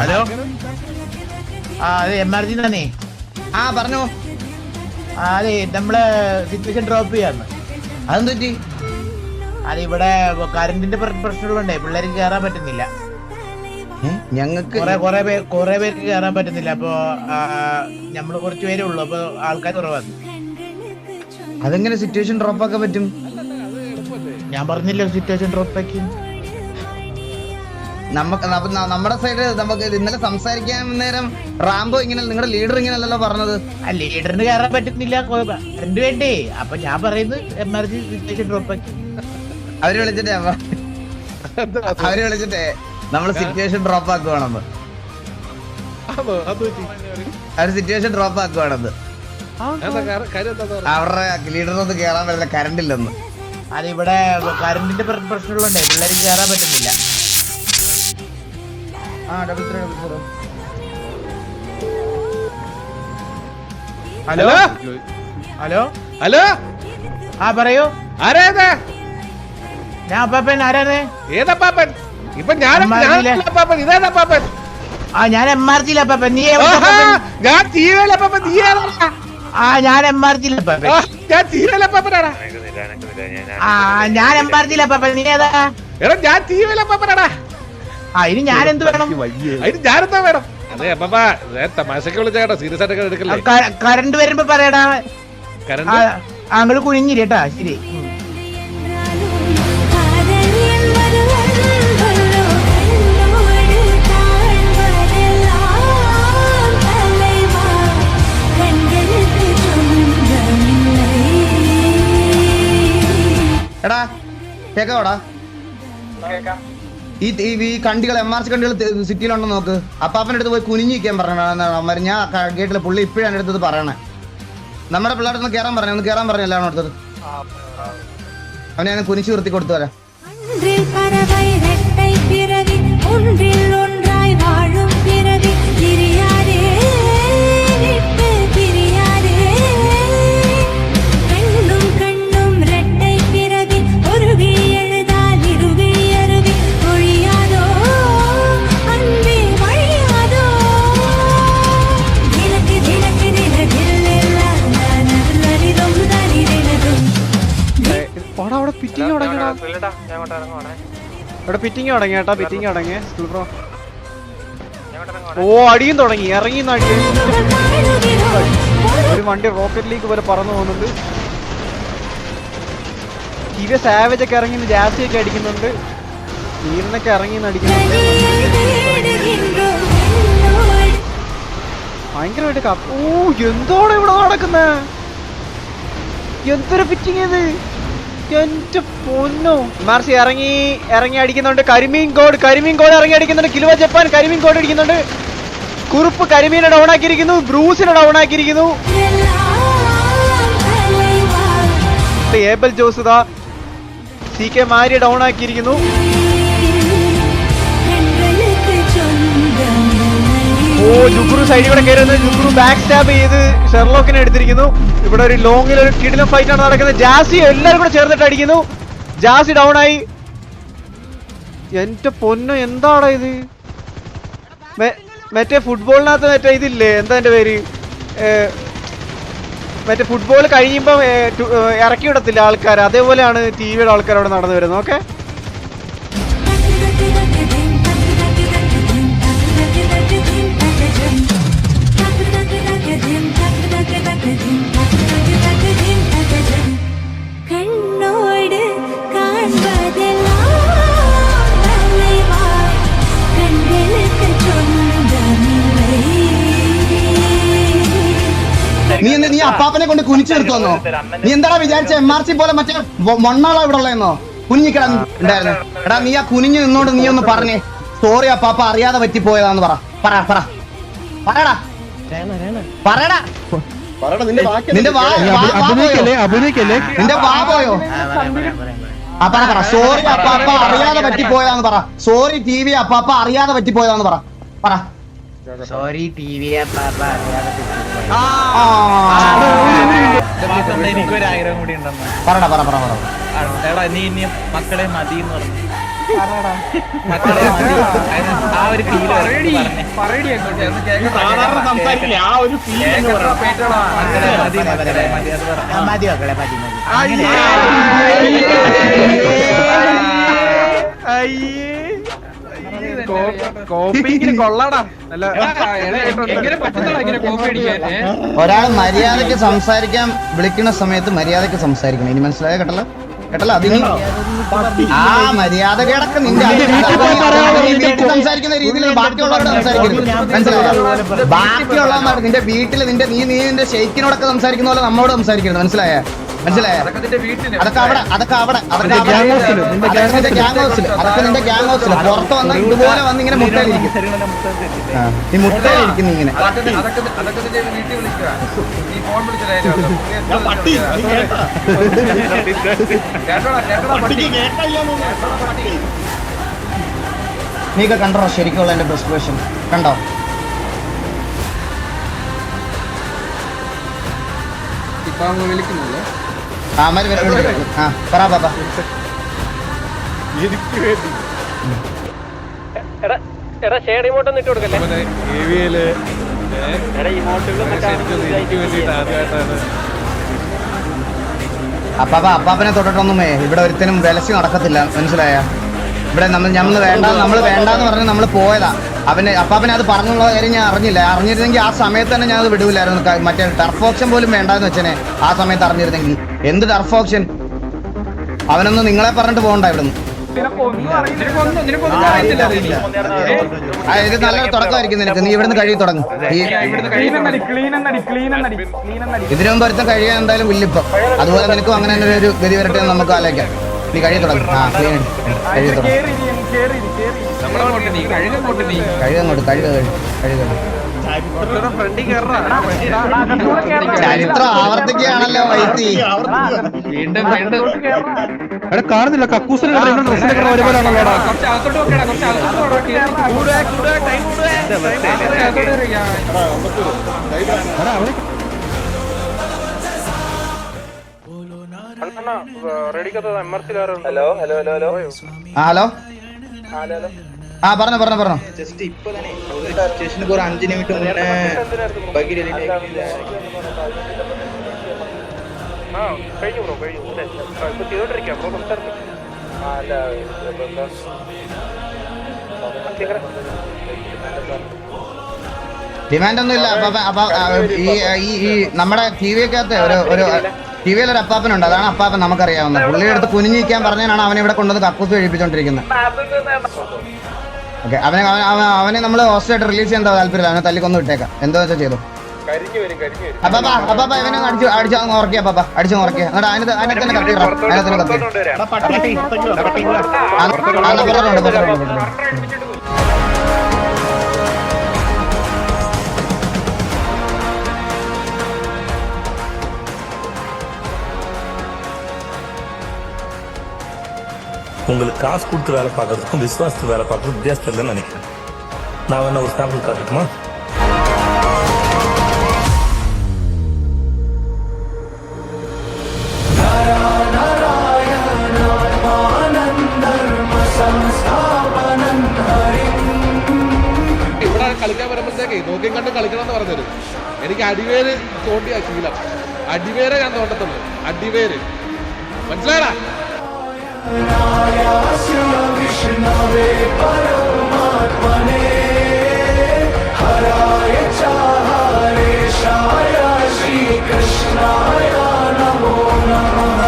Hello അതെ MRG തന്നെ. പറഞ്ഞോ. അതെ നമ്മള് സിറ്റുവേഷൻ ഡ്രോപ്പ് ചെയ്യാന്ന്. അതെന്ത് പറ്റി? അത് ഇവിടെ കറന്റിന്റെ പ്രശ്നങ്ങളുണ്ടേ, പിള്ളേർക്ക് കേറാൻ പറ്റുന്നില്ല. ഞങ്ങൾക്ക് കൊറേ പേർക്ക് കേറാൻ പറ്റുന്നില്ല. അപ്പൊ നമ്മള് കുറച്ച് പേരേ ഉള്ളു, അപ്പൊ ആൾക്കാർ കുറവാണ്. അതെങ്ങനെ സിറ്റുവേഷൻ ഡ്രോപ്പ് ആക്കാൻ പറ്റും? ഞാൻ പറഞ്ഞില്ല സിറ്റുവേഷൻ ഡ്രോപ്പ് ആക്കി. നമ്മുടെ സൈഡ് നമുക്ക് ഇന്നലെ സംസാരിക്കാൻ നേരം റാംബോ ഇങ്ങനെ നിങ്ങളുടെ ലീഡർ ഇങ്ങനെയല്ലല്ലോ പറഞ്ഞത്. ലീഡറിന് കയറാൻ പറ്റുന്നില്ല, കറണ്ട് വേണ്ടേ. അപ്പൊ ഞാൻ പറയുന്നത് MRG സിറ്റുവേഷൻ ഡ്രോപ്പ് ആക്കി. അവര് വിളിച്ചിട്ടേ നമ്മള് സിറ്റുവേഷൻ ഡ്രോപ്പ് ആക്കുവാണെന്ന്. അവര് സിറ്റുവേഷൻ ഡ്രോപ്പ് ആക്കുവാണെന്ന്. അവരുടെ ലീഡറിനൊന്നും കേറാൻ പറ്റില്ല, കറണ്ട് ഇല്ലെന്ന്. അതിവിടെ കറണ്ടിന്റെ പ്രശ്നങ്ങളുണ്ടേ, പിള്ളേർക്ക് കേറാൻ പറ്റുന്നില്ല. ഹലോ ഹലോ ഹലോ പറയൂ. ആരാ? ഞാൻ അപ്പാപ്പൻ. ആരാണ്? ഏതപ്പാപ്പൻ? ഇപ്പൊ ഞാൻ അപ്പാപ്പൻ. ഇതേതപ്പാപ്പൻ? ഞാൻ MRG അപ്പാപ്പൻ. നീ? ഞാൻ TVയിലപ്പാപ്പൻ. നീ ഏതാ? ഞാൻ MRG അപ്പാപ്പൻ. ഞാൻ TVയിലപ്പാപ്പനാടാ. ഞാൻ MRG അപ്പാപ്പൻ. നീ ഏതാ? എടാ ഞാൻ TVയിലപ്പാപ്പനാടാ. ഇനി ഞാൻ എന്ത് വേണം? അതിന് ഞാനെന്താ വേണം? അതെ അപ്പാ, തമാശക്ക് വിളിച്ചേട്ടാ, സീരിയസ് ആയിട്ടൊക്കെ എടുക്കല്ലേ. കറണ്ട് വരുമ്പോ പറയടാ. കറണ്ട് അങ്ങോട്ട് കുനിഞ്ഞിരി കേട്ടാ. ശരി. എടാ കേക്കാവടാ, ഈ കണ്ടികൾ MRC കണ്ടികൾ സിറ്റിയിലുണ്ടോ നോക്ക്. അപ്പാപ്പൻ്റെ അടുത്ത് പോയി കുനിഞ്ഞിരിക്കാൻ പറഞ്ഞ ഞാൻ കേട്ടില്ല. പുള്ളി ഇപ്പോഴും എൻ്റെ അടുത്തത് പറയണേ. നമ്മുടെ പിള്ളേരുടെ ഒന്ന് കയറാൻ പറഞ്ഞു, ഒന്ന് കയറാൻ പറഞ്ഞു എല്ലാവരും അടുത്തത്. അവനെ ഞാൻ കുനിച്ച് നിർത്തി കൊടുത്തു വരാം. പിറ്റിങ് തുടങ്ങി കേട്ടാ, പിറ്റിങ് തുടങ്ങി. ഓ അടിയും തുടങ്ങി, ഇറങ്ങി അടി. ഒരു വണ്ടി റോക്കറ്റ് ലീഗ് പോലെ പറന്നു പോകുന്നുണ്ട്. TV സാവേജ് ഒക്കെ ഇറങ്ങി, ജാസിയൊക്കെ അടിക്കുന്നുണ്ട്. നീറിനൊക്കെ ഇറങ്ങി അടിക്കുന്നുണ്ട് ഭയങ്കരമായിട്ട്. ഓ എന്തോടെ ഇവിടെ നടക്കുന്നേ, എന്തൊരു പിറ്റിങ് ഇത്. എന്റെ പൊന്നോ. MRC ഇറങ്ങി അടിക്കുന്നുണ്ട്. കരിമീൻ ഗോഡ് ഇറങ്ങി അടിക്കുന്നുണ്ട്. കിലുവ ജപ്പാൻ കരിമീൻ ഗോഡ് അടിക്കുന്നുണ്ട്. കുറുപ്പ് കരിമീനെ ഡൗൺ ആക്കിയിരിക്കുന്നു. ബ്രൂസിനെ ഡൗൺ ആക്കിയിരിക്കുന്നു. ഏബൽ ജോസ് CK മാരി ഡൗൺ ആക്കിയിരിക്കുന്നു. ഓ ജുഗ്രു സൈഡിൽ കൂടെ കയറുന്നത്. ജുഗ്രു ബാക്ക് സ്റ്റാബ് ചെയ്ത് ഷെർലോക്കിനെ എടുത്തിരിക്കുന്നു. ഇവിടെ ഒരു ലോങ്ങിൽ ഒരു കിടിലം ഫൈറ്റ് ആണ് നടക്കുന്നത്. ജാസി എല്ലാവരും കൂടെ ചേർന്നിട്ട് അടിക്കുന്നു. ജാസി ഡൗൺ ആയി. എന്റെ പൊന്നോ, എന്താടാ ഇത്? മറ്റേ ഫുട്ബോളിനകത്ത് മറ്റേ ഇതില്ലേ, എന്താ എന്റെ പേര്, മറ്റേ ഫുട്ബോൾ കഴിയുമ്പോ ഇറക്കി വിടത്തില്ല ആൾക്കാർ, അതേപോലെയാണ് TVയുടെ ആൾക്കാർ അവിടെ നടന്നു വരുന്നത്. ഓക്കെ, നീ അപ്പാപ്പനെ കൊണ്ട് കുനിച്ചു നിർത്തുവന്നോ? നീ എന്താടാ വിചാരിച്ച MRC പോലെ മറ്റേ മണ്ണാളാ ഇവിടെ ഉള്ളതെന്നോ? കുനിഞ്ഞിക്കിടാ ഉണ്ടായിരുന്നു. എടാ നീ ആ കുനിഞ്ഞു നിന്നോണ്ട് നീ ഒന്ന് പറഞ്ഞേ, സോറി അപ്പാപ്പ അറിയാതെ പറ്റിപ്പോയതാന്ന് പറയടാ. നിന്റെ വാ പോയോ? പറ സോറി അപ്പാപ്പ അറിയാതെ പറ്റിപ്പോയതാന്ന് പറ. സോറി TV അപ്പാപ്പ അറിയാതെ പറ്റിപ്പോയതാന്ന് പറ. സോറി TV അപ്പാപ്പ അറിയാതെ എനിക്കൊരു ആഗ്രഹം കൂടി ഉണ്ടെന്ന്. പറ. എടാ നീ ഇനി മക്കളെ മതി എന്ന് പറഞ്ഞു. സാധാരണ സംസാരിക്കില്ലേ ആ ഒരു ഫീൽ മതി മക്കളെ മതി മതി കൊള്ളാടാ ഒരാൾ മര്യാദക്ക് സംസാരിക്കാൻ വിളിക്കുന്ന സമയത്ത് മര്യാദക്ക് സംസാരിക്കണം. ഇനി മനസ്സിലായ കേട്ടല്ലോ കേട്ടല്ലോ. അതിന് ആ മര്യാദ കിടക്ക് നിന്റെ വീട്ടിൽ സംസാരിക്കുന്ന രീതിയിൽ ബാക്കിയുള്ളവരോട് സംസാരിക്കരുത്. മനസ്സിലായോ? ബാക്കിയുള്ളവന്മാർ നിന്റെ വീട്ടിൽ നിന്റെ നിന്റെ ഷെയ്ക്കിനോടൊക്കെ സംസാരിക്കുന്ന പോലെ നമ്മളോട് സംസാരിക്കരുത്. മനസ്സിലായ അതൊക്കെ നിന്റെ ഗ്യാങ് ഹൗസിൽ പുറത്ത് വന്ന് ഇതുപോലെ വന്ന് ഇങ്ങനെ മുട്ടയിലിരിക്കും. ഈ മുട്ടയിലിരിക്കുന്നു ഇങ്ങനെ. നീക്ക കണ്ടോ ശരിക്കുള്ള എന്റെ പ്രിസ്ക്രിപ്ഷൻ കണ്ടോ? പറ പാപ്പ. എനിക്ക് വേണ്ടി അപ്പാപ്പനെ തൊട്ടിട്ടൊന്നുമേ ഇവിടെ ഒരുത്തനും വിലസി നടക്കത്തില്ല. മനസ്സിലായ? ഇവിടെ നമ്മൾ വേണ്ടാന്ന് പറഞ്ഞ് നമ്മൾ പോയതാ. അപ്പാപ്പനെ അത് പറഞ്ഞുള്ള കാര്യം ഞാൻ അറിഞ്ഞില്ല. അറിഞ്ഞിരുന്നെങ്കിൽ ആ സമയത്ത് തന്നെ ഞാൻ അത് വിടൂലായിരുന്നു. മറ്റേ ടർഫ് ഓപ്ഷൻ പോലും വേണ്ടാന്ന് വെച്ചനെ ആ സമയത്ത് അറിഞ്ഞിരുന്നെങ്കിൽ. എന്ത് ടർഫ് ഓപ്ഷൻ? അവനൊന്നും നിങ്ങളെ പറഞ്ഞിട്ട് പോകണ്ട ഇവിടുന്ന്. ഇത് നല്ലൊരു തുടക്കമായിരിക്കും നിനക്ക്. നീ ഇവിടുന്ന് കഴുകി തുടങ്ങും. ഇതിനു മുമ്പ് ഒരുത്തം കഴിയാൻ എന്തായാലും വില്ലിപ്പം. അതുപോലെ നിനക്കും അങ്ങനെ തന്നെ ഒരു ഗതി വരട്ടെ എന്ന് നമുക്ക് ആലോചിക്കാം. നീ കഴുകി തുടങ്ങും. ആ ക്ലീൻ കഴുകി തുടങ്ങും. ചരിത്രം ആവർത്തിക്കുകയാണല്ലോ വൈത്തി. കാണുന്നില്ല കക്കൂസിന് ഒരുപോലാണല്ലോടാ. ഹലോ ആ പറഞ്ഞോ ജസ്റ്റ് ഇപ്പൊ തന്നെ സ്റ്റേഷനിൽ ഒരു 5 മിനിറ്റ് മുന്നേ ഡിമാൻഡ് ഒന്നും ഇല്ല. ഈ നമ്മുടെ ടി വിക്കകത്ത് ഒരു ടി വിയിൽ ഒരു അപ്പാപ്പനുണ്ട്. അതാണ് അപ്പാപ്പൻ നമുക്കറിയാവുന്നത്. പുള്ളിയുടെ അടുത്ത് കുനിഞ്ഞിരിക്കാൻ പറഞ്ഞാണ് അവനെ ഇവിടെ കൊണ്ടുവന്ന് കക്കൂസ് കഴിപ്പിച്ചോണ്ടിരിക്കുന്നത്. ഓക്കെ, അവനെ നമ്മൾ ഹോസ്റ്റലായിട്ട് റിലീസ് ചെയ്യാൻ താല്പര്യമില്ല. അവനെ തല്ലിക്കൊന്നും ഇട്ടേക്കാം. എന്താ വെച്ചാൽ ചെയ്തു. അപ്പാപ്പ ഇവനെ അടിച്ചു ഉറക്കിയ അപ്പാപ്പ അടിച്ചു ഉറക്കിയ. എന്നിട്ട് അതിനെ തന്നെ കത്തിയിടാം. உங்களுக்கு காசு கொடுத்து வேலை பார்க்கறதுக்கும் விசுவாசத்துக்கு வேலை பார்க்கறதுக்கும் வித்தியாசம் இல்லைன்னு நினைக்கிறேன். நான் வேணா ஒரு சாம்பிள் காட்டுமா? ഇവിടെ കളിക്കാൻ വരുമ്പോഴത്തേക്ക് നോക്കിയും കണ്ട് കളിക്കണമെന്ന് പറഞ്ഞത് എനിക്ക് അടിവേര് തോണ്ടിയ ശീലം. അടിവേരെ ഞാൻ തോണ്ടത്തുള്ളൂ. അടിവേര് മനസ്സിലായടാ? വിഷ്ണവേ പരമാത്മനേ ഹരായ ചാരേശായ ശ്രീകൃഷ്ണായ നമോ നമഃ.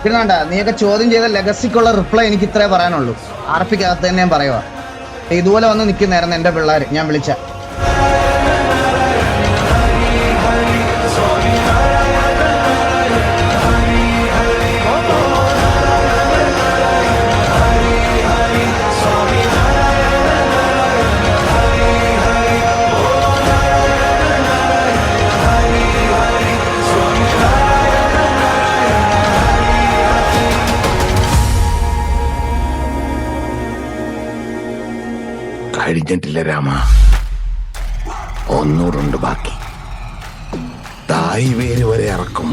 പിന്നെണ്ട നീയൊക്കെ ചോദ്യം ചെയ്ത ലെഗസിക്കുള്ള റിപ്ലൈ എനിക്ക് ഇത്രേ പറയാനുള്ളൂ. ആർപ്പിക്കകത്ത് തന്നെ ഞാൻ പറയുക, ഇതുപോലെ വന്ന് നിൽക്കുന്നായിരുന്നു എന്റെ പിള്ളേർ ഞാൻ വിളിച്ച. കഴിഞ്ഞിട്ടില്ല രാമ, ഒന്നൂടുണ്ട് ബാക്കി. തായ് വേര് വരെ ഇറക്കും.